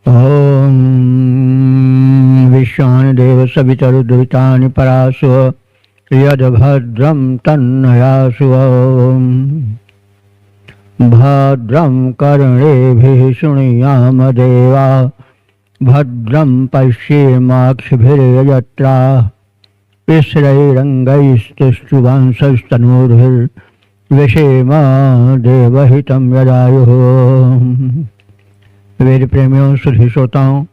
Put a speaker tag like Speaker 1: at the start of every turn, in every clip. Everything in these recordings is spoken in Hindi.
Speaker 1: ओम विश्वानिदेव सवितरुद्वितानि परासु यद्भद्रं तन्नयासु। भद्रं कर्णेभिः शृणुयाम देवा भद्रं पश्येमाक्षभिर्यजत्राः स्थिरैरङ्गैस्तुष्टुवांसस्तनूभिर्विषेम देवहितं यदायुः। वेद प्रेमियों, सुधी श्रोताओं,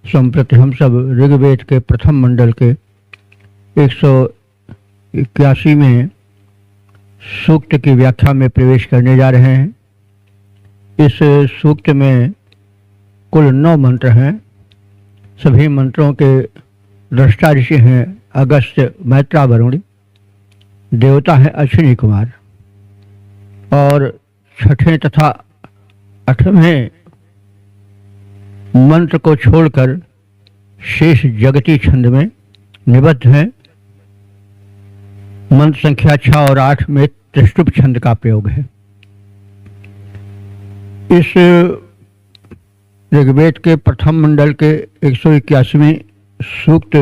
Speaker 1: संप्रति हम सब ऋग्वेद के प्रथम मंडल के 181वें सूक्त की व्याख्या में प्रवेश करने जा रहे हैं। इस सूक्त में कुल 9 मंत्र हैं। सभी मंत्रों के दृष्टा ऋषि हैं अगस्त्य, मैत्रा, वरुण। देवता है अश्विनी कुमार। और छठे तथा 8वें मंत्र को छोड़कर शेष जगती छंद में निबद्ध है। मंत्र संख्या 6 और 8 में त्रिष्टुप छंद का प्रयोग है। इस ऋग्वेद के प्रथम मंडल के 181वें सूक्त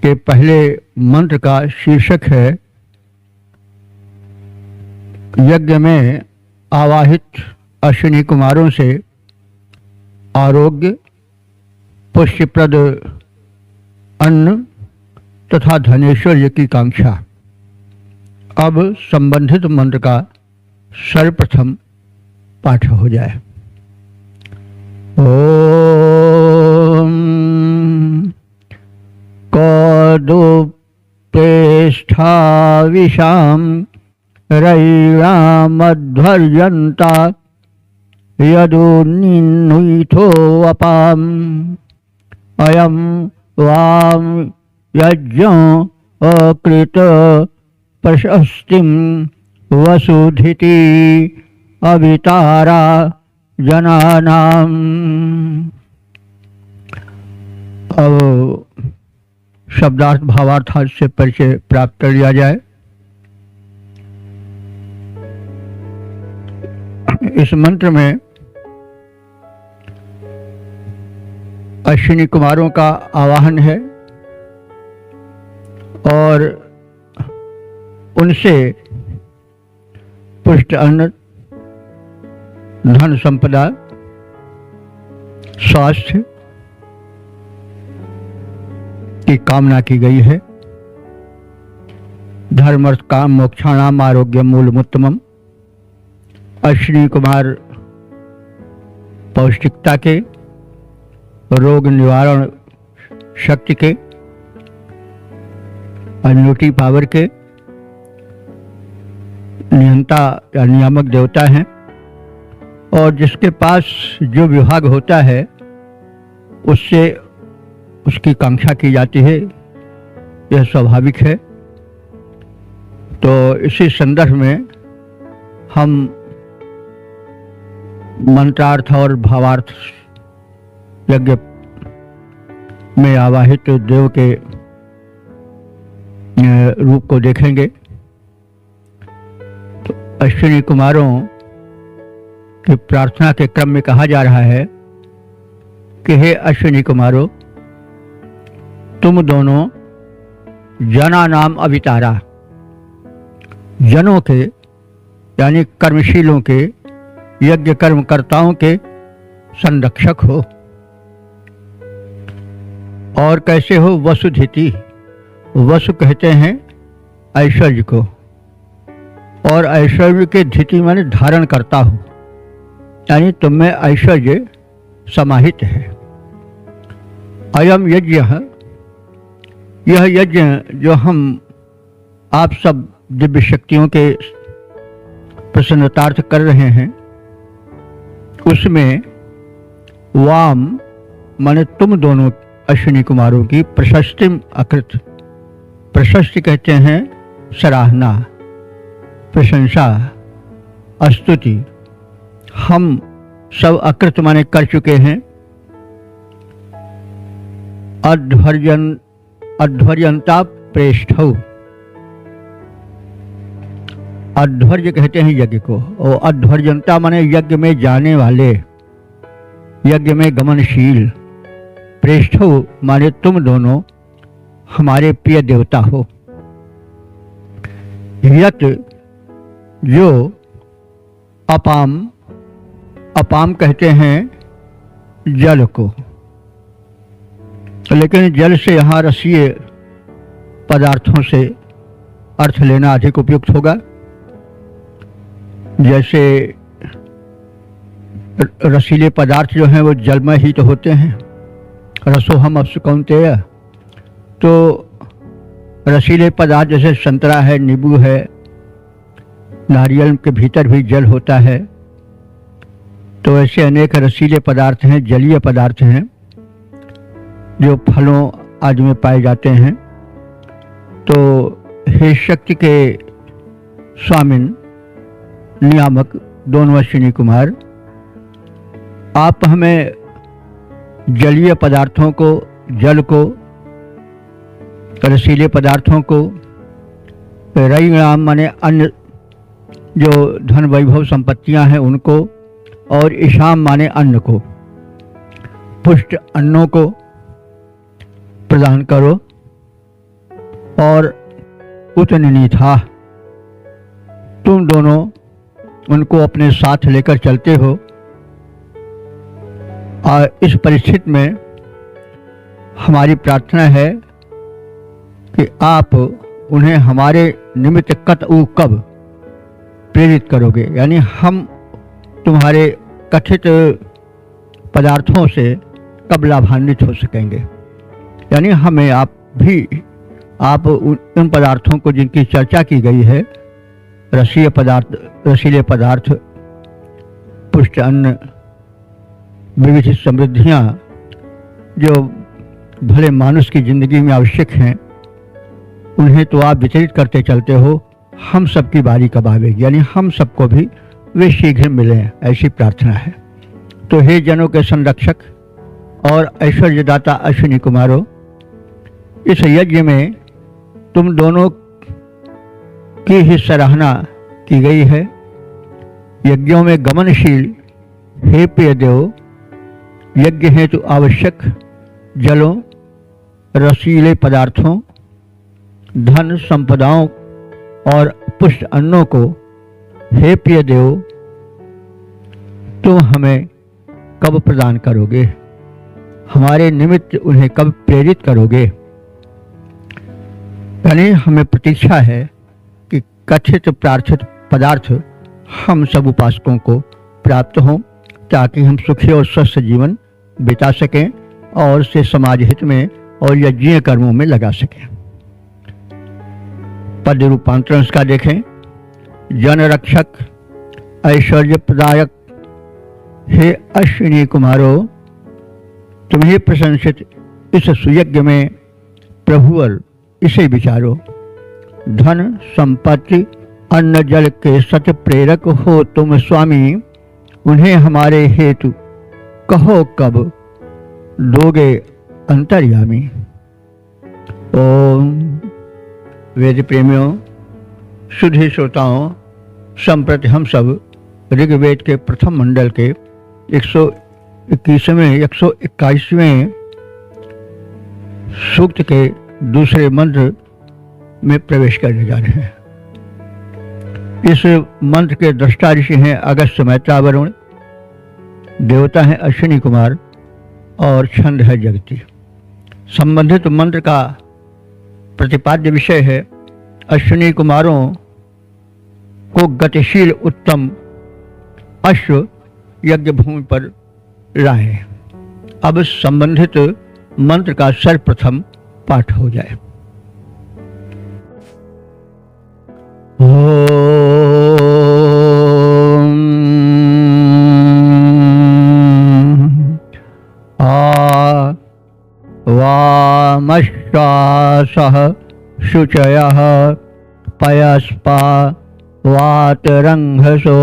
Speaker 1: के पहले मंत्र का शीर्षक है यज्ञ में आवाहित अश्विनी कुमारों से आरोग्य, पुष्टिप्रद अन्न तथा धनेश्वर्य की कांक्षा। अब संबंधित मंत्र का सर्वप्रथम पाठ हो जाए। ओम कौदुप्रेष्ठाविशां रैणामध्वर्यन्ता यदुन्निन्नुइथो अपाम अयं वाम यज्ञो अकृत प्रशस्तिं वसुधिति अवितारा जनानाम। अब शब्दार्थ भावार्थ से परिचय प्राप्त कर लिया जाए। इस मंत्र में अश्विनी कुमारों का आवाहन है और उनसे पुष्ट अन्न, धन संपदा, स्वास्थ्य की कामना की गई है। धर्म अर्थ काम मोक्षाणाम आरोग्य मूलमुत्तमम। अश्विनी कुमार पौष्टिकता के, रोग निवारण शक्ति के, इम्यूनिटी पावर के नियंता या नियामक देवता हैं। और जिसके पास जो विभाग होता है उससे उसकी कांक्षा की जाती है, यह स्वाभाविक है। तो इसी संदर्भ में हम मंत्रार्थ और भावार्थ यज्ञ में आवाहित देव के रूप को देखेंगे। तो अश्विनी कुमारों की प्रार्थना के क्रम में कहा जा रहा है कि हे अश्विनी कुमारों, तुम दोनों जना नाम अवितारा, जनों के यानी कर्मशीलों के, यज्ञ कर्मकर्ताओं के संरक्षक हो। और कैसे हो? वसुधिति। वसु कहते हैं ऐश्वर्य को, और ऐश्वर्य के धिति माने धारण करता हो, यानी तुम में ऐश्वर्य समाहित है। अयम यज्ञ, यह यज्ञ जो हम आप सब दिव्य शक्तियों के प्रसन्नतार्थ कर रहे हैं, उसमें वाम माने तुम दोनों अश्विनी कुमारों की प्रशस्तिम अकृत। प्रशस्ति कहते हैं सराहना, प्रशंसा, स्तुति। हम सब अकृत माने कर चुके हैं। अध्वर्यंता प्रेष्ठौ, अध्वर्य कहते हैं यज्ञ को, और अध्वर्यंता माने यज्ञ में जाने वाले, यज्ञ में गमनशील, प्रेष्ठो माने तुम दोनों हमारे प्रिय देवता हो। यत जो अपाम, अपाम कहते हैं जल को, लेकिन जल से यहाँ रसीय पदार्थों से अर्थ लेना अधिक उपयुक्त होगा। जैसे रसीले पदार्थ जो हैं वो जलमय ही तो होते हैं, रसोहम अपसु कौन्तेय। तो रसीले पदार्थ जैसे संतरा है, नींबू है, नारियल के भीतर भी जल होता है, तो ऐसे अनेक रसीले पदार्थ हैं, जलीय पदार्थ हैं जो फलों आदि में पाए जाते हैं। तो हे शक्ति के स्वामिन, नियामक, दोनों अश्विनी कुमार, आप हमें जलीय पदार्थों को, जल को, रसीले पदार्थों को, रईणाम माने अन्य जो धन वैभव संपत्तियां हैं उनको, और ईशाम माने अन्न को, पुष्ट अन्नों को प्रदान करो। और उतनिनीथा, तुम दोनों उनको अपने साथ लेकर चलते हो। और इस परिस्थिति में हमारी प्रार्थना है कि आप उन्हें हमारे निमित्त कब प्रेरित करोगे, यानी हम तुम्हारे कथित पदार्थों से कब लाभान्वित हो सकेंगे। यानी हमें आप उन पदार्थों को जिनकी चर्चा की गई है, रसीले पदार्थ, पुष्ट अन्न, विविध समृद्धियाँ जो भले मानुष की जिंदगी में आवश्यक हैं, उन्हें तो आप वितरित करते चलते हो। हम सबकी बारी कब आवेगी, यानी हम सबको भी वे शीघ्र मिलें, ऐसी प्रार्थना है। तो हे जनों के संरक्षक और ऐश्वर्यदाता अश्विनी कुमारों, इस यज्ञ में तुम दोनों की ही सराहना की गई है। यज्ञों में गमनशील हे प्रिय देव, यज्ञ हेतु आवश्यक जलों, रसीले पदार्थों, धन संपदाओं और पुष्ट अन्नों को हे प्रिय देव तुम हमें कब प्रदान करोगे, हमारे निमित्त उन्हें कब प्रेरित करोगे। यानी हमें प्रतीक्षा है कि कथित प्रार्थित पदार्थ हम सब उपासकों को प्राप्त हों, ताकि हम सुखी और स्वस्थ जीवन बिता सकें और से समाज हित में और यज्ञीय कर्मों में लगा सकें। पद रूपांतरण का देखें। जन रक्षक, ऐश्वर्य प्रदायक हे अश्विनी कुमारो, तुम्हें प्रशंसित इस सुयज्ञ में प्रभुवर इसे विचारो। धन संपत्ति अन्न जल के सत्य प्रेरक हो तुम स्वामी, उन्हें हमारे हेतु कहो कब दोगे अंतर्यामी। ओम। वेद प्रेमियों, शुद्ध श्रोताओं, संप्रति हम सब ऋग्वेद के प्रथम मंडल के 121वें 121वें सूक्त के दूसरे मंत्र में प्रवेश करने जा रहे हैं। इस मंत्र के दृष्टा ऋषि हैं अगस्त्य मैत्रावरुण, देवता हैं अश्विनी कुमार और छंद है जगती। संबंधित मंत्र का प्रतिपाद्य विषय है अश्विनी कुमारों को गतिशील उत्तम अश्व यज्ञ भूमि पर लाए। अब संबंधित मंत्र का सर्वप्रथम पाठ हो जाए। वामश्वासः शुचयः पयस्पा वातरंघसो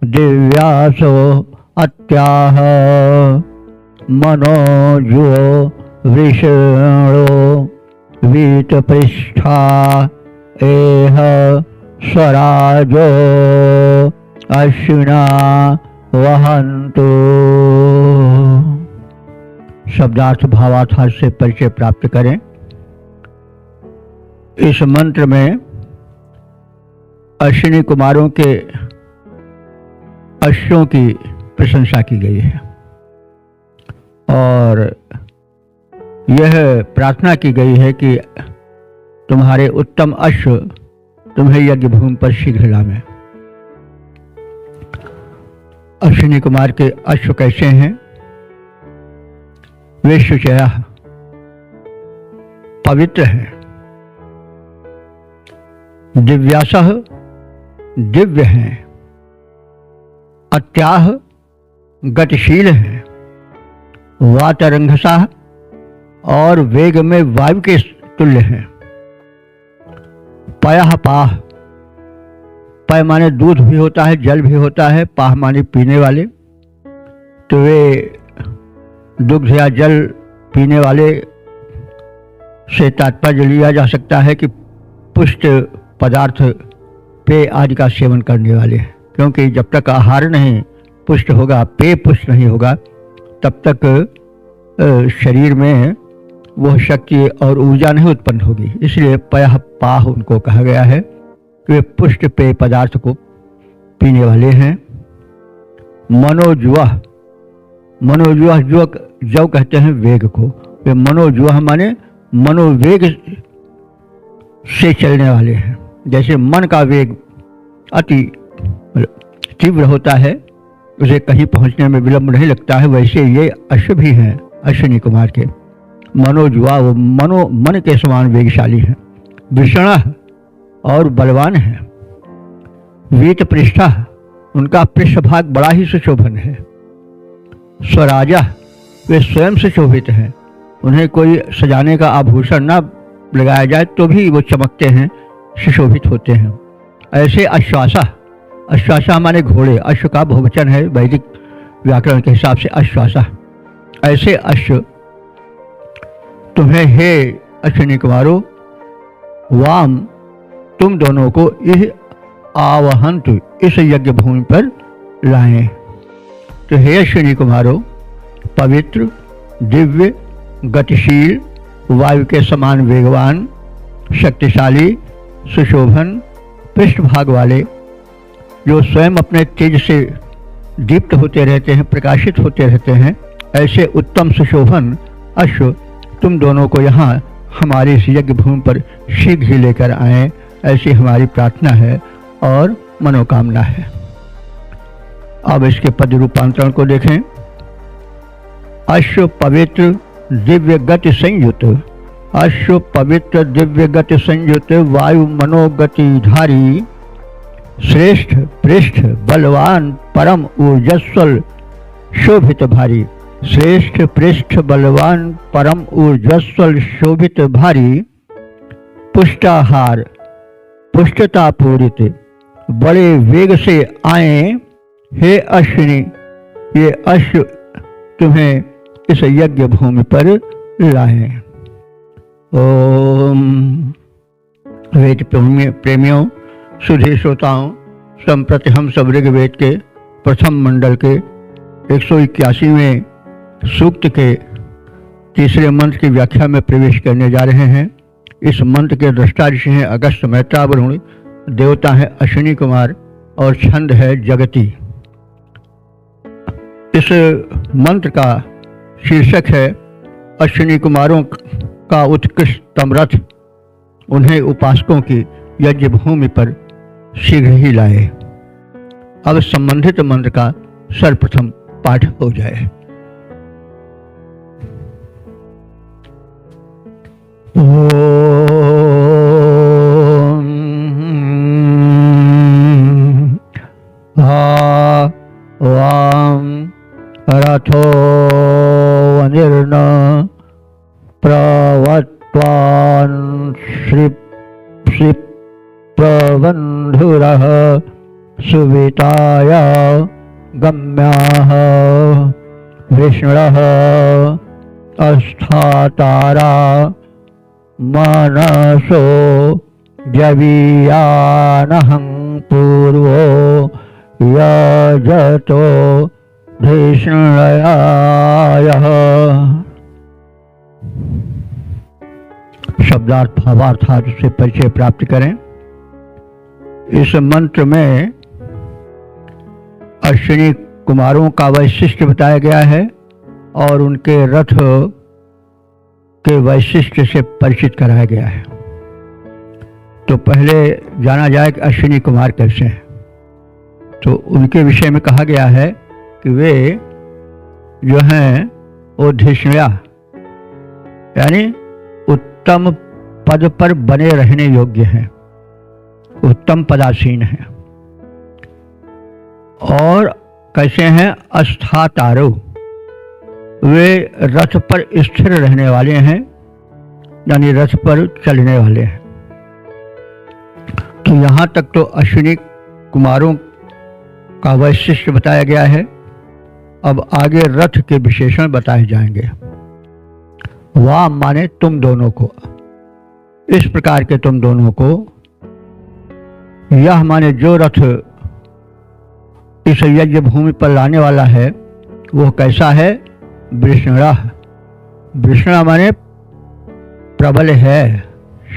Speaker 1: दिव्यासो अत्याह मनोजो वृषणो वीतपृष्ठा एह स्वराजो अश्विना वहन्तु। शब्दार्थ भावार्थ से परिचय प्राप्त करें। इस मंत्र में अश्विनी कुमारों के अश्वों की प्रशंसा की गई है और यह प्रार्थना की गई है कि तुम्हारे उत्तम अश्व तुम्हें यज्ञ भूमि पर शीघ्र लावें। अश्विनी कुमार के अश्व कैसे हैं? वे शुचयः पवित्र हैं, दिव्यासः दिव्य हैं, अत्याह गतिशील हैं, वातरंघसा और वेग में वायु के तुल्य हैं। पयः पाह, पय माने दूध भी होता है, जल भी होता है, पाह माने पीने वाले। तो वे दुग्ध या जल पीने वाले से तात्पर्य लिया जा सकता है कि पुष्ट पदार्थ पेय आदि का सेवन करने वाले हैं, क्योंकि जब तक आहार नहीं पुष्ट होगा, पेय पुष्ट नहीं होगा, तब तक शरीर में वह शक्ति और ऊर्जा नहीं उत्पन्न होगी। इसलिए पयः पाह उनको कहा गया है कि वे पुष्ट पेय पदार्थ को पीने वाले हैं। मनोजुवः, मनोजुवः जो कहते हैं वेग को, वे मनोजुवः माने मनोवेग से चलने वाले हैं। जैसे मन का वेग अति तीव्र होता है, उसे कहीं पहुंचने में विलंब नहीं लगता है, वैसे ये अश्व भी हैं अश्विनी कुमार के। मनोजुवा, वो मन के समान वेगशाली हैं। विषणः और बलवान है। वीत पृष्ठः, उनका पृष्ठभाग बड़ा ही सुशोभन है। स्वराजा, वे स्वयं से शोभित हैं, उन्हें कोई सजाने का आभूषण ना लगाया जाए तो भी वो चमकते हैं, सुशोभित होते हैं। ऐसे अश्वासा, अश्वासा माने घोड़े, अश्व का बहुवचन है वैदिक व्याकरण के हिसाब से अश्वासा। ऐसे अश्व तुम्हें हे अश्विनी कुमारों वाम तुम दोनों को यह आवहंतु, इस यज्ञ भूमि पर लाएं। तो हे अश्विनी कुमारों, पवित्र, दिव्य, गतिशील, वायु के समान वेगवान, शक्तिशाली, सुशोभन, पृष्ठभाग वाले, जो स्वयं अपने तेज से दीप्त होते रहते हैं, प्रकाशित होते रहते हैं, ऐसे उत्तम सुशोभन अश्व तुम दोनों को यहाँ हमारी इस यज्ञ भूमि पर शीघ्र ही लेकर आए, ऐसी हमारी प्रार्थना है और मनोकामना है। अब इसके पद रूपांतरण को देखें। अश्व पवित्र दिव्य गति संयुक्त, अश्व पवित्र दिव्य गति संयुक्त, वायु मनोगतिधारी, श्रेष्ठ पृष्ठ बलवान परम ऊर्जस्वल शोभित भारी। श्रेष्ठ पृष्ठ बलवान परम ऊर्जस्वल शोभित भारी, पुष्टाहार पुष्टता पूरित, बड़े वेग से आए हे अश्विनी, ये अश्व तुम्हें इस यज्ञ भूमि पर लाए। ओम। वेद प्रेमियों, सुधी श्रोताओं, संप्रति हम सब ऋग्वेद के प्रथम मंडल के 181वें सूक्त के तीसरे मंत्र की व्याख्या में प्रवेश करने जा रहे हैं। इस मंत्र के दृष्टा ऋषि हैं अगस्त मैत्रावरुण, देवता है अश्विनी कुमार और छंद है जगती। इस मंत्र का शीर्षक है अश्विनी कुमारों का उत्कृष्टतम रथ उन्हें उपासकों की यज्ञ भूमि पर शीघ्र ही लाए। अब संबंधित मंत्र का सर्वप्रथम पाठ हो जाए। रथो वनिर्न प्रवत्वान् प्रबन्धुरः सुविताय गम्याः विष्णुः अस्थातारा मनसो जवीयानहं पूर्वो यजतो धृष्णयायः। शब्दार्थ भावार्थात से परिचय प्राप्त करें। इस मंत्र में अश्विनी कुमारों का वैशिष्ट्य बताया गया है और उनके रथ के वैशिष्ट्य से परिचित कराया गया है। तो पहले जाना जाए कि अश्विनी कुमार कैसे हैं। तो उनके विषय में कहा गया है कि वे जो हैं वो धिष्ण्या यानी उत्तम पद पर बने रहने योग्य हैं, उत्तम पदासीन हैं। और कैसे हैं? अस्थातारो, वे रथ पर स्थिर रहने वाले हैं, यानी रथ पर चलने वाले हैं। तो यहाँ तक तो अश्विनी कुमारों का वैशिष्ट्य बताया गया है। अब आगे रथ के विशेषण बताए जाएंगे। वाह माने तुम दोनों को, इस प्रकार के तुम दोनों को। यह माने जो रथ इस यज्ञ भूमि पर लाने वाला है वो कैसा है? वृषणा। वृषणा माने प्रबल है,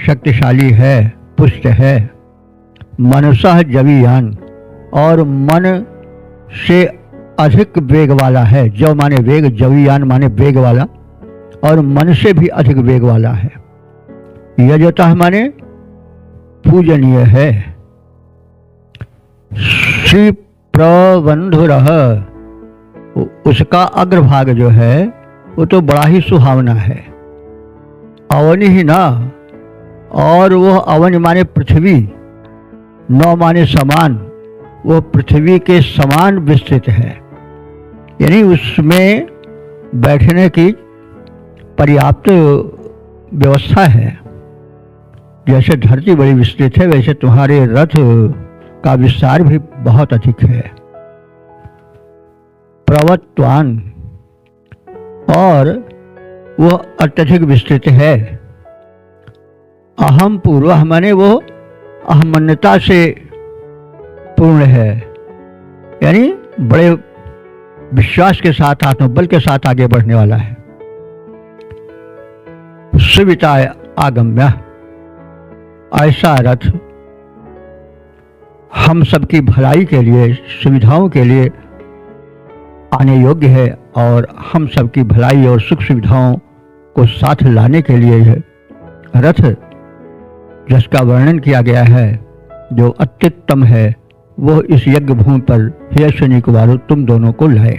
Speaker 1: शक्तिशाली है, पुष्ट है। मनसः जवीयान, और मन से अधिक वेग वाला है। जव माने वेग, जवीयान माने वेग वाला, और मन से भी अधिक वेग वाला है। यजतः माने पूजनीय है। श्री प्रबंधुरः, उसका अग्रभाग जो है वो तो बड़ा ही सुहावना है। अवनि ही ना, और वह अवनि माने पृथ्वी, नौ माने समान, वो पृथ्वी के समान विस्तृत है, यानी उसमें बैठने की पर्याप्त व्यवस्था है। जैसे धरती बड़ी विस्तृत है वैसे तुम्हारे रथ का विस्तार भी बहुत अधिक है। प्रवत्वान, और वह अत्यधिक विस्तृत है। अहम पूर्व माने वो अहमन्यता से पूर्ण है, यानी बड़े विश्वास के साथ, आत्मबल के साथ आगे बढ़ने वाला है। सुविता आगम्य, ऐसा रथ हम सबकी भलाई के लिए, सुविधाओं के लिए आने योग्य है, और हम सबकी भलाई और सुख सुविधाओं को साथ लाने के लिए है रथ जिसका वर्णन किया गया है, जो अत्युत्तम है, वो इस यज्ञ भूमि पर हे अश्विनी कुमारों तुम दोनों को लाए।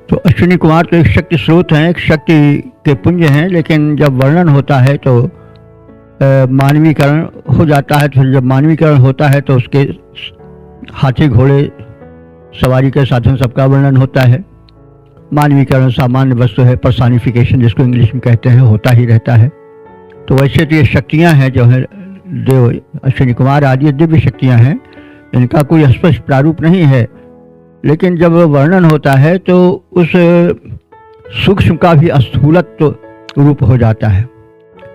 Speaker 1: तो अश्विनी कुमार तो एक शक्ति स्रोत हैं, एक शक्ति के पुंज हैं, लेकिन जब वर्णन होता है तो मानवीकरण हो जाता है। तो जब मानवीकरण होता है तो उसके हाथी घोड़े सवारी के साधन सबका वर्णन होता है। मानवीकरण सामान्य वस्तु है, पर्सनिफिकेशन जिसको इंग्लिश में कहते हैं, होता ही रहता है। तो वैसे तो ये शक्तियाँ हैं जो है देव अश्विनी कुमार आदि दिव्य शक्तियाँ हैं, इनका कोई स्पष्ट प्रारूप नहीं है, लेकिन जब वर्णन होता है तो उस सूक्ष्म का भी स्थूलत्व रूप हो जाता है,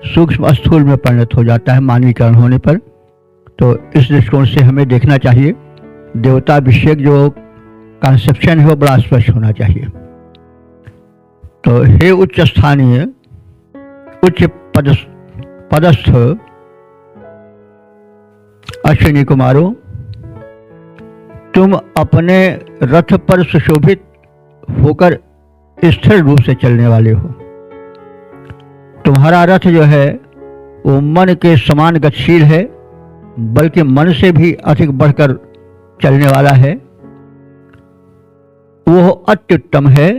Speaker 1: सूक्ष्म स्थूल में परिणत हो जाता है मानवीकरण होने पर। तो इस दृष्टिकोण से हमें देखना चाहिए, देवता अभिषेक जो कॉन्सेप्शन है वो बड़ा स्पष्ट होना चाहिए। तो हे उच्च स्थानीय, उच्च पदस्थ अश्विनी कुमारों, तुम अपने रथ पर सुशोभित होकर स्थिर रूप से चलने वाले हो। तुम्हारा रथ जो है वो मन के समान गतिशील है, बल्कि मन से भी अधिक बढ़कर चलने वाला है। वो अत्युत्तम है,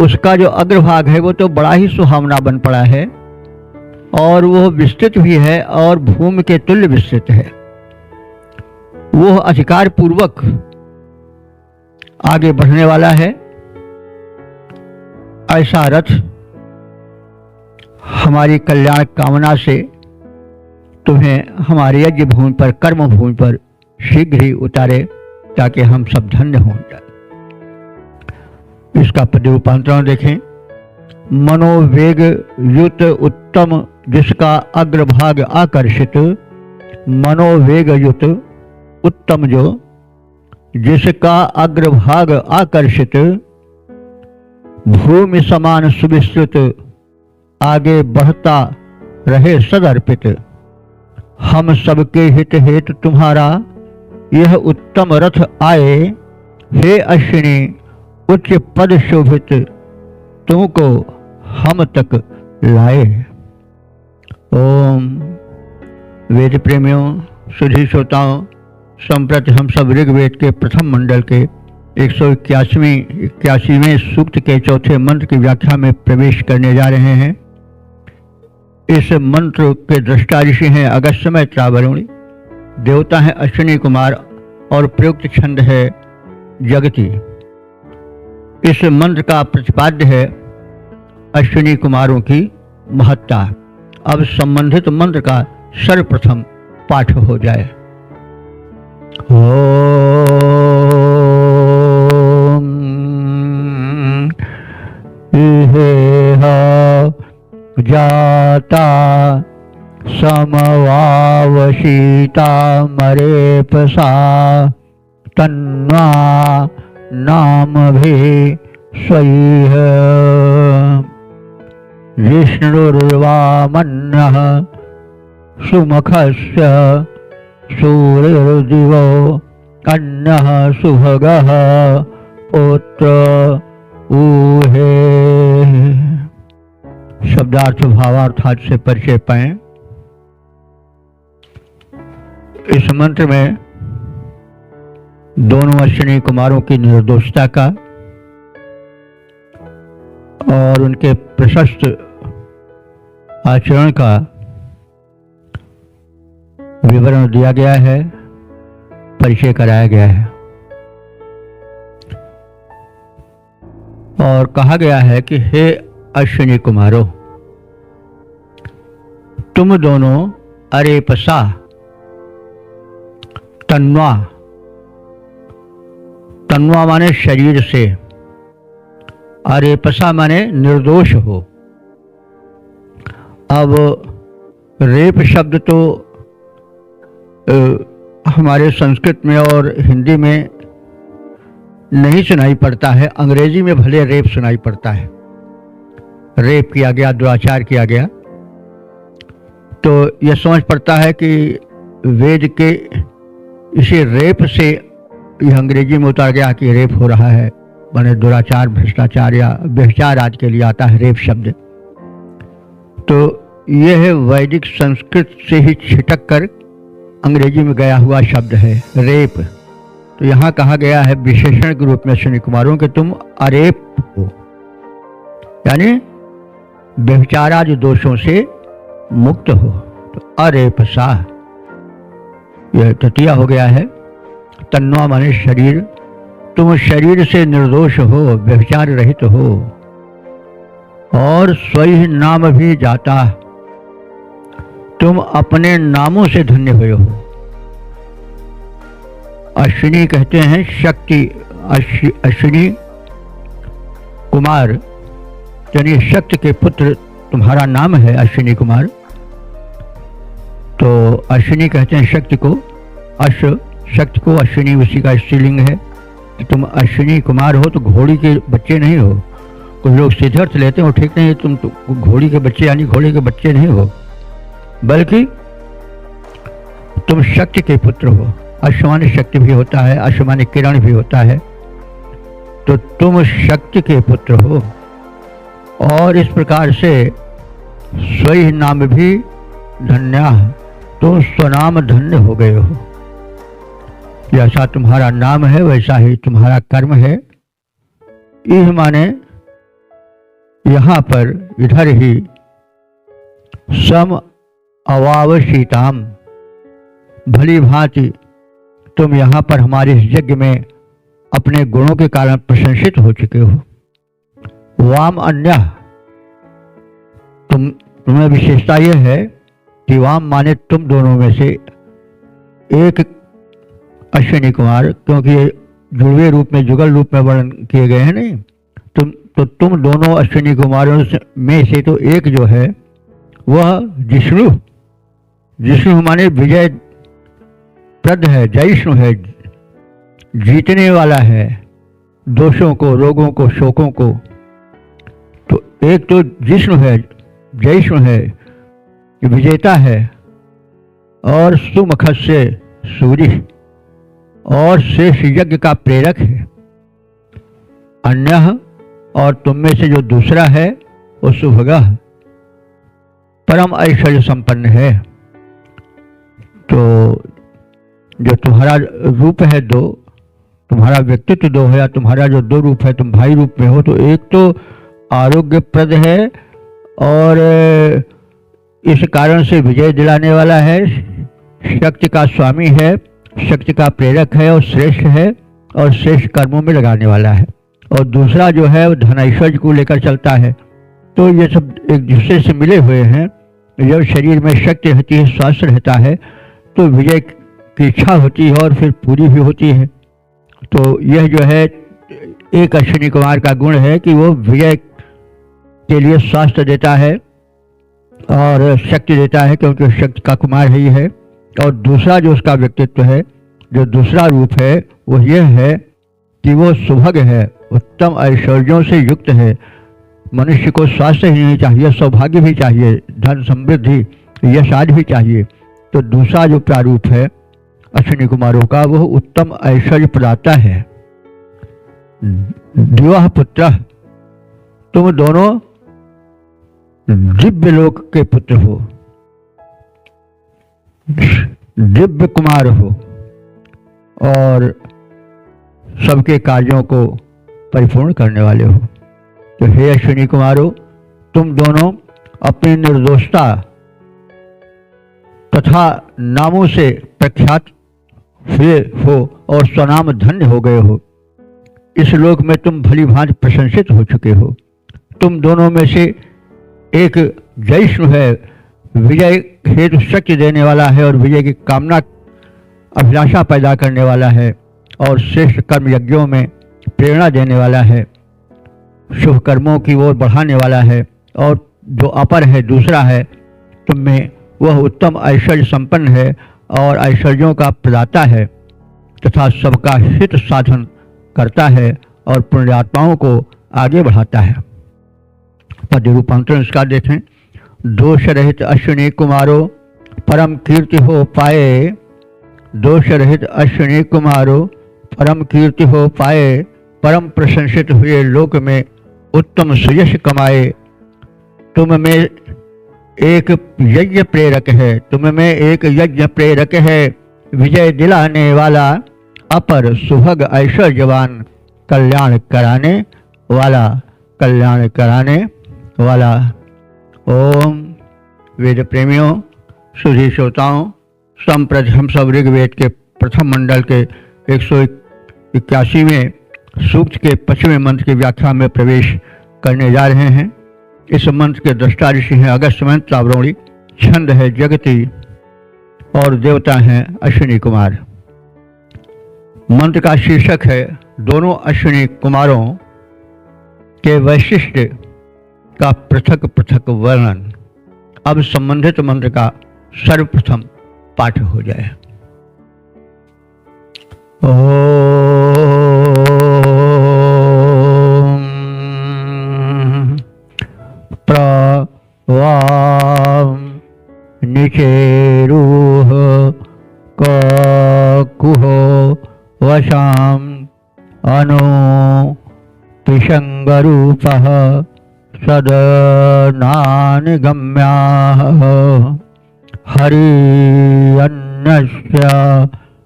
Speaker 1: उसका जो अग्रभाग है वो तो बड़ा ही सुहावना बन पड़ा है, और वो विस्तृत भी है और भूमि के तुल्य विस्तृत है। वो अधिकार पूर्वक आगे बढ़ने वाला है। ऐसा रथ हमारी कल्याण कामना से तुम्हें हमारे यज्ञ भूमि पर, कर्म भूमि पर शीघ्र ही उतारे, ताकि हम सब धन्य हो जाए। इसका पद रूपांतरण देखें। मनोवेग युत उत्तम जिसका अग्रभाग आकर्षित, मनोवेग युत उत्तम जो जिसका अग्रभाग आकर्षित, भूमि समान सुविस्तृत आगे बढ़ता रहे सदर्पित। हम सबके हित हेतु तुम्हारा यह उत्तम रथ आए, हे अश्विनी उच्च पद शोभित तुमको हम तक लाए। ओम। वेद प्रेमियों, सुधी श्रोताओं, संप्रति हम सब ऋग्वेद के प्रथम मंडल के 181वें सूक्त के चौथे मंत्र की व्याख्या में प्रवेश करने जा रहे हैं। इस मंत्र के दृष्टा ऋषि हैं अगस्त्यमय त्रावरुणी, देवता हैं अश्विनी कुमार और प्रयुक्त छंद है जगती। इस मंत्र का प्रतिपाद्य है अश्विनी कुमारों की महत्ता। अब संबंधित मंत्र का सर्वप्रथम पाठ हो जाए। ओम इह जाता समवावशीता मरेपसा तन्वा नाम भी स्वैह विष्णुर्वामन्नः सुमुखस्य सूर्यर्दिवो अन्नः सुभगः पुत्र ऊहे। शब्दार्थ भावार्थात से परिचय पाएं। इस मंत्र में दोनों अश्विनी कुमारों की निर्दोषता का और उनके प्रशस्त आचरण का विवरण दिया गया है, परिचय कराया गया है और कहा गया है कि हे अश्विनी कुमारों, तुम दोनों अरेपसा तन्वा, तन्वा माने शरीर से, अरेपसा माने निर्दोष हो। अब रेप शब्द तो हमारे संस्कृत में और हिंदी में नहीं सुनाई पड़ता है, अंग्रेजी में भले रेप सुनाई पड़ता है। रेप किया गया, दुराचार किया गया, तो यह समझ पड़ता है कि वेद के इसी रेप से यह अंग्रेजी में उतार गया कि रेप हो रहा है, माने दुराचार, भ्रष्टाचार या व्यभिचार आदि के लिए आता है रेप शब्द। तो यह वैदिक संस्कृत से ही छिटक कर अंग्रेजी में गया हुआ शब्द है रेप। तो यहाँ कहा गया है विशेषण के रूप में अश्विनी कुमारों कि तुम अरेप हो, यानी व्यभिचारादि दोषों से मुक्त हो। तो अरेपसा यह तृतीया हो गया है। तन्वा माने शरीर, तुम शरीर से निर्दोष हो, व्यभिचार रहित हो और स्वयं नाम भी जाता, तुम अपने नामों से धन्य हुए हो। अश्विनी कहते हैं शक्ति, अश्विनी कुमार यानी शक्ति के पुत्र तुम्हारा नाम है अश्विनी कुमार। तो अश्विनी कहते हैं शक्ति को, शक्ति को अश्विनी उसी का स्त्रीलिंग है कि तुम अश्विनी कुमार हो तो घोड़ी के बच्चे नहीं हो। कुछ लोग सिद्धार्थ लेते हो, ठीक नहीं, तुम तो घोड़ी के बच्चे यानी घोड़े के बच्चे नहीं हो, बल्कि तुम शक्ति के पुत्र हो। अश्वमानी शक्ति भी होता है, अश्वमानी किरण भी होता है, तो तुम शक्ति के पुत्र हो और इस प्रकार से स्वयं नाम भी धन्या, तुम स्वनाम धन्य हो गए हो। जैसा तुम्हारा नाम है वैसा ही तुम्हारा कर्म है। इह माने यहाँ पर इधर ही सम अवावशीताम, भली भांति तुम यहाँ पर हमारे इस यज्ञ में अपने गुणों के कारण प्रशंसित हो चुके हो। वाम अन्य, तुम्हें विशेषता यह है कि वाम माने तुम दोनों में से एक अश्विनी कुमार, क्योंकि ये जुड़वे रूप में, जुगल रूप में वर्णन किए गए हैं नहीं, तुम दोनों अश्विनी कुमारों में से तो एक जो है वह जिष्णु, जिष्णु माने विजय प्रद है, जयिष्णु है, जीतने वाला है दोषों को, रोगों को, शोकों को। तो एक तो जिष्णु है जयिष्णु है, विजेता है, और सुमुख से सूर्य और शेष यज्ञ का प्रेरक है। अन्य और तुम में से जो दूसरा है वो सुभगः परम ऐश्वर्य संपन्न है। तो जो तुम्हारा रूप है दो, तुम्हारा व्यक्तित्व दो है, या तुम्हारा जो दो रूप है, तुम भाई रूप में हो, तो एक तो आरोग्यप्रद है और इस कारण से विजय दिलाने वाला है, शक्ति का स्वामी है, शक्ति का प्रेरक है और श्रेष्ठ है और श्रेष्ठ कर्मों में लगाने वाला है। और दूसरा जो है वो धन ऐश्वर्य को लेकर चलता है। तो ये सब एक दूसरे से मिले हुए हैं। जब शरीर में शक्ति रहती है, स्वास्थ्य रहता है, तो विजय की इच्छा होती है और फिर पूरी भी होती है। तो यह जो है एक अश्विनी कुमार का गुण है कि वो विजय के लिए स्वास्थ्य देता है और शक्ति देता है, क्योंकि शक्ति का कुमार ही है। और दूसरा जो उसका व्यक्तित्व है, जो दूसरा रूप है, वो यह है कि वो सुभग है, उत्तम ऐश्वर्यों से युक्त है। मनुष्य को स्वास्थ्य ही नहीं चाहिए, सौभाग्य भी चाहिए, धन समृद्धि यश आदि भी चाहिए। तो दूसरा जो प्रारूप है अश्विनी कुमारों का, वह उत्तम ऐश्वर्य प्रदाता है। दिवः पुत्र, तुम दोनों दिव्य लोक के पुत्र हो, दिव्य कुमार हो और सबके कार्यों को परिपूर्ण करने वाले हो। तो हे अश्विनी कुमारों, तुम दोनों अपनी निर्दोषता तथा नामों से प्रख्यात हुए हो और स्वनाम धन्य हो गए हो। इस लोक में तुम भली भांति प्रशंसित हो चुके हो। तुम दोनों में से एक जयिष्णु है, विजय हेतु शक्ति देने वाला है और विजय की कामना अभिलाषा पैदा करने वाला है और श्रेष्ठ कर्म यज्ञों में प्रेरणा देने वाला है, शुभ कर्मों की ओर बढ़ाने वाला है। और जो अपर है, दूसरा है तुम में, वह उत्तम ऐश्वर्य संपन्न है और ऐश्वर्यों का प्रदाता है तथा सबका हित साधन करता है और पुण्यात्माओं को आगे बढ़ाता है। पद रूपांतरण इसका देखें। दोष रहित अश्विनी कुमारों परम कीर्ति हो पाए, दोष रहित अश्विनी कुमारों परम कीर्ति हो पाए, परम प्रशंसित हुए लोक में उत्तम सुयश कमाए। तुम में एक यज्ञ प्रेरक है, तुम में एक यज्ञ प्रेरक है, विजय दिलाने वाला, अपर सुभग ऐश्वर्यवान, कल्याण कराने वाला, कल्याण कराने वाला। ओम। वेद प्रेमियों, सुधी श्रोताओं, संप्रति हम सब ऋग्वेद के प्रथम मंडल के 181वें सूक्त के 25वें मंत्र की व्याख्या में प्रवेश करने जा रहे हैं। इस मंत्र के दृष्टा ऋषि हैं अगस्त्य त्रावरोणी, छंद है जगती और देवता हैं अश्विनी कुमार। मंत्र का शीर्षक है दोनों अश्विनी कुमारों के वैशिष्ट्य का पृथक पृथक वर्णन। अब संबंधित मंत्र का सर्वप्रथम पाठ हो जाए। ओम प्रवाम निचेरूह कुहो वशाम अनो पिशंगरूपः सदनानिगम्याः हरियन्नस्य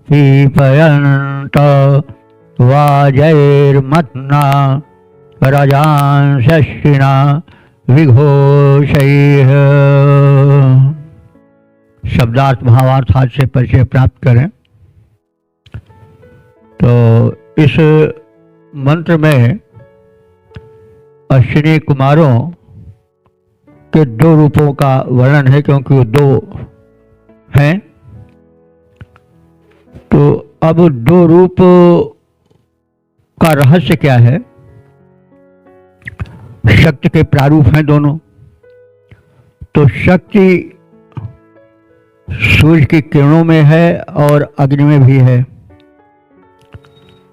Speaker 1: पीपयन्त वाजैर्मत्ना रजांशश्चिना विघोषैः। शब्दार्थ भावार्थ आज से परिचय प्राप्त करें। तो इस मंत्र में अश्विनी कुमारों के दो रूपों का वर्णन है, क्योंकि वो दो हैं। तो अब दो रूप का रहस्य क्या है? शक्ति के प्रारूप हैं दोनों। तो शक्ति सूर्य की किरणों में है और अग्नि में भी है।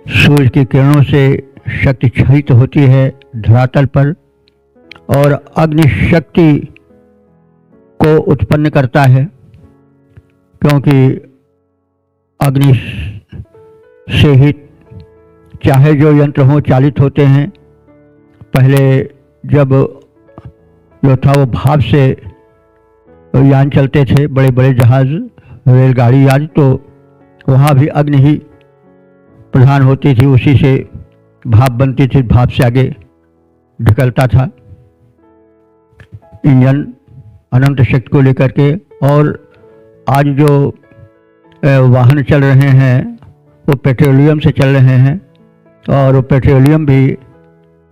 Speaker 1: सूर्य की किरणों से शक्ति क्षयित होती है धरातल पर, और अग्नि शक्ति को उत्पन्न करता है, क्योंकि अग्नि से ही चाहे जो यंत्र हों चालित होते हैं। पहले जब जो था वो भाप से यान चलते थे, बड़े बड़े जहाज, रेलगाड़ी आदि, तो वहाँ भी अग्नि ही प्रधान होती थी, उसी से भाप बनती थी, भाप से आगे ढकलता था इंजन अनंत शक्ति को लेकर के। और आज जो वाहन चल रहे हैं वो पेट्रोलियम से चल रहे हैं, और वो पेट्रोलियम भी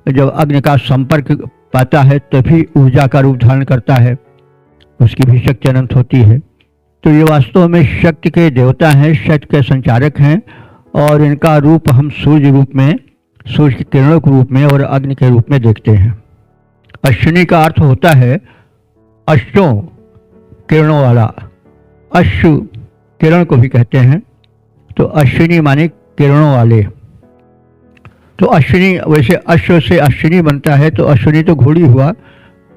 Speaker 1: जब अग्नि का संपर्क पाता है तभी ऊर्जा का रूप धारण करता है, उसकी भी शक्ति अनंत होती है। तो ये वास्तव में शक्ति के देवता हैं, शक्ति के संचारक हैं, और इनका रूप हम सूर्य रूप में, सूर्य की किरणों के रूप में और अग्नि के रूप में देखते हैं। अश्विनी का अर्थ होता है अश्वों, किरणों वाला। अश्व किरण को भी कहते हैं, तो अश्विनी माने किरणों वाले। तो अश्विनी, वैसे अश्व से अश्विनी बनता है, तो अश्विनी तो घोड़ी हुआ,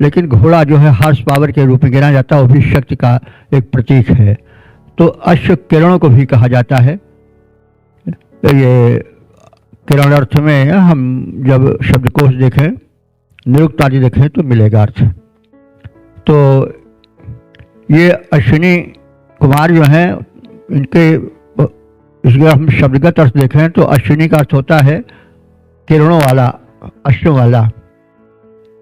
Speaker 1: लेकिन घोड़ा जो है हॉर्स पावर के रूप में गिना जाता है, वो भी शक्ति का एक प्रतीक है। तो अश्व किरणों को भी कहा जाता है। ये किरण अर्थ में हम जब शब्दकोश देखें, निरुक्त आदि देखें तो मिलेगा अर्थ। तो ये अश्विनी कुमार जो हैं, इनके इसके हम शब्दगत अर्थ देखें तो अश्विनी का अर्थ होता है किरणों वाला, अश्व वाला।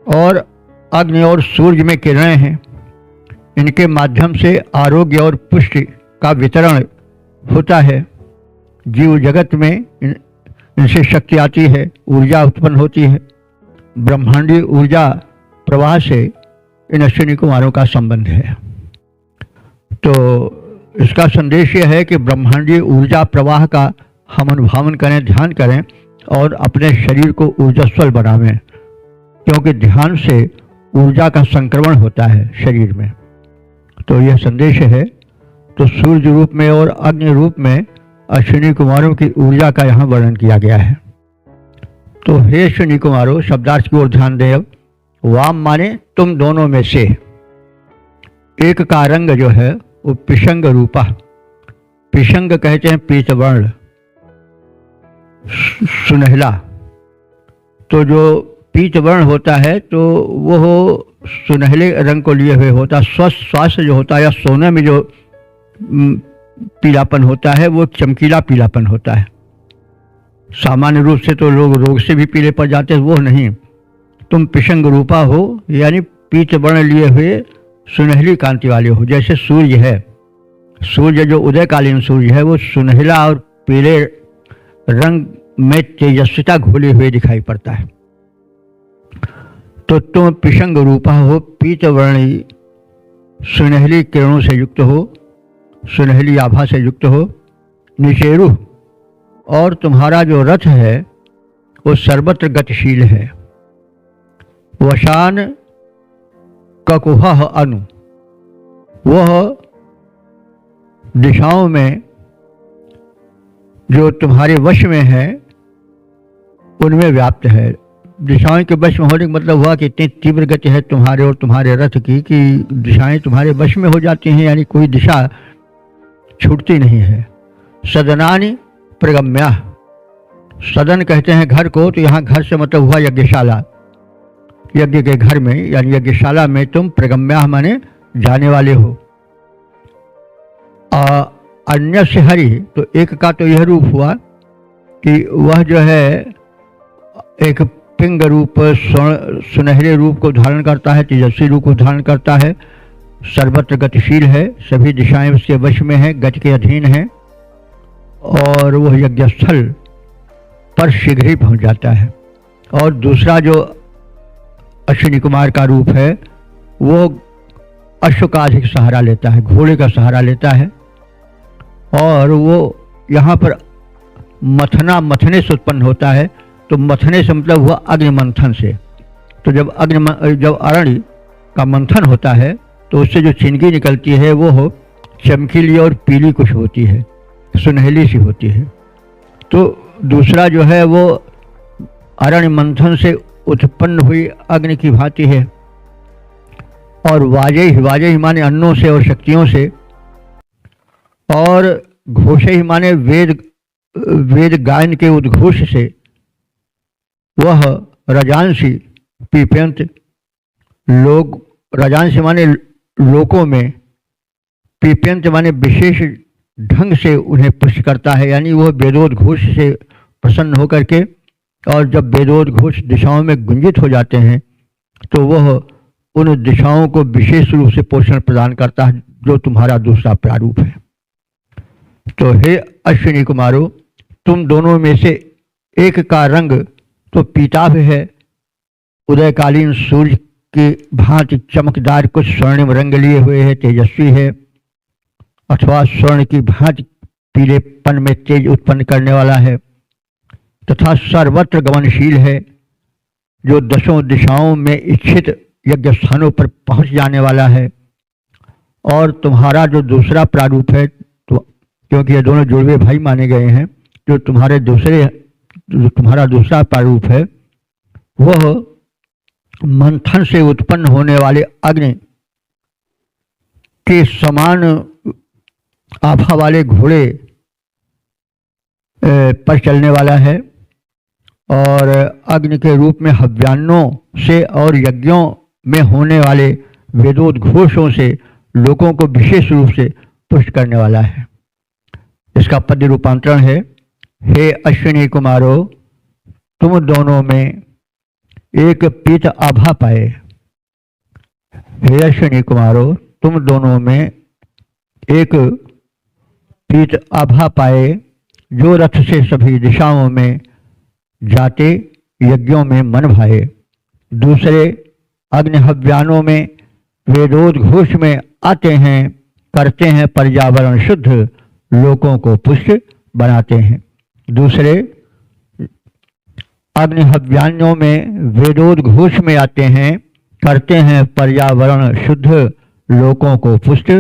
Speaker 1: और अग्नि और सूर्य में किरणें हैं, इनके माध्यम से आरोग्य और पुष्टि का वितरण होता है। जीव जगत में इनसे शक्ति आती है, ऊर्जा उत्पन्न होती है। ब्रह्मांडीय ऊर्जा प्रवाह से इन अश्विनी कुमारों का संबंध है। तो इसका संदेश यह है कि ब्रह्मांडीय ऊर्जा प्रवाह का हम अनुभावन करें, ध्यान करें और अपने शरीर को ऊर्जास्वल बनावें, क्योंकि ध्यान से ऊर्जा का संक्रमण होता है शरीर में। तो यह संदेश है। तो सूर्य रूप में और अग्नि रूप में अश्विनी कुमारों की ऊर्जा का यहाँ वर्णन किया गया है। तो हे अश्विनी कुमारों, शब्दार्थ की ओर ध्यान दें। अब वाम माने तुम दोनों में से। एक का रंग जो है वो पिशंग रूपा, पिशंग कहते हैं पीतवर्ण, सुनहला। तो जो पीतवर्ण होता है तो वो सुनहले रंग को लिए हुए होता है। स्वस्थ स्वास्थ्य जो होता है या सोने में जो पीलापन होता है वो चमकीला पीलापन होता है। सामान्य रूप से तो लोग रोग से भी पीले पड़ जाते हैं, वो नहीं। तुम पिशंग रूपा हो, यानी पीत वर्ण लिए हुए सुनहली कांति वाले हो। जैसे सूर्य है, सूर्य जो उदयकालीन सूर्य है वो सुनहला और पीले रंग में तेजस्विता घोले हुए दिखाई पड़ता है। तो तुम पिशंग रूपा हो, पीत वर्णी सुनहली किरणों से युक्त हो, सुनहली आभा से युक्त हो। निशेरु, और तुम्हारा जो रथ है वो सर्वत्र गतिशील है। वशान ककुह अनु, वह दिशाओं में जो तुम्हारे वश में है उनमें व्याप्त है। दिशाओं के वश में होने का मतलब हुआ कि इतनी तीव्र गति है तुम्हारे और तुम्हारे रथ की कि दिशाएं तुम्हारे वश में हो जाती हैं, यानी कोई दिशा छूटती नहीं है। सदनानि प्रगम्या, सदन कहते हैं घर को, तो यहाँ घर से मतलब हुआ यज्ञशाला। यज्ञ के घर में यानी यज्ञशाला में तुम प्रगम्या माने जाने वाले हो। अन्य से हरि, तो एक का तो यह रूप हुआ कि वह जो है एक पिंग रूप, सुनहरे रूप को धारण करता है, तेजस्वी रूप को धारण करता है, सर्वत्र गतिशील है, सभी दिशाएं उसके वश में है, गति के अधीन है, और वह यज्ञस्थल पर शीघ्र ही पहुंच जाता है। और दूसरा जो अश्विनी कुमार का रूप है वो अश्व का अधिक सहारा लेता है, घोड़े का सहारा लेता है, और वो यहाँ पर मथना, मथने से उत्पन्न होता है। तो मथने से मतलब हुआ अग्नि मंथन से। तो जब अरण्य का मंथन होता है तो उससे जो चिंगी निकलती है वो हो चमकीली और पीली कुछ होती है, सुनहली सी होती है। तो दूसरा जो है वो अरण्य मंथन से उत्पन्न हुई अग्नि की भांति है, और वाजे ही माने अन्नों से और शक्तियों से, और घोषे ही माने वेद गायन के उद्घोष से। वह रजांसी पीप्यंत लोग, रजांसी माने लोकों में, पीप्यंत माने विशेष ढंग से उन्हें पुष्ट करता है, यानी वह वेदोद्घोष से प्रसन्न होकर के, और जब वेदोद्घोष दिशाओं में गुंजित हो जाते हैं तो वह उन दिशाओं को विशेष रूप से पोषण प्रदान करता है, जो तुम्हारा दूसरा प्रारूप है। तो हे अश्विनी कुमारों, तुम दोनों में से एक का रंग तो पीताभ है, उदयकालीन सूर्य की भांति चमकदार कुछ स्वर्णिम रंग लिए हुए है, तेजस्वी है, अथवा स्वर्ण की भांति पीलेपन में तेज उत्पन्न करने वाला है, तथा सर्वत्र गमनशील है, जो दसों दिशाओं में इच्छित यज्ञ स्थानों पर पहुंच जाने वाला है। और तुम्हारा जो दूसरा प्रारूप है, तो क्योंकि ये दोनों जुड़वे भाई माने गए हैं, जो तुम्हारा दूसरा प्रारूप है, वह मंथन से उत्पन्न होने वाले अग्नि के समान आभा वाले घोड़े पर चलने वाला है, और अग्नि के रूप में हव्यान्नों से और यज्ञों में होने वाले वेदोद्घोषों से लोगों को विशेष रूप से पुष्ट करने वाला है। इसका पद्य रूपांतरण है, हे अश्विनी कुमारों, तुम दोनों में एक पीत आभा पाए। हे अश्विनी कुमारों, तुम दोनों में एक पीत आभा पाए, जो रथ से सभी दिशाओं में जाते यज्ञों में मन भाए। दूसरे अग्निहव्यानों में वेदोद्घोष में आते हैं, करते हैं पर्यावरण शुद्ध, लोगों को पुष्ट बनाते हैं। दूसरे अग्निहव्यानों में वेदोद्घोष में आते हैं, करते हैं पर्यावरण शुद्ध, लोगों को पुष्ट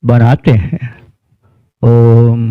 Speaker 1: बनाते हैं। ओम।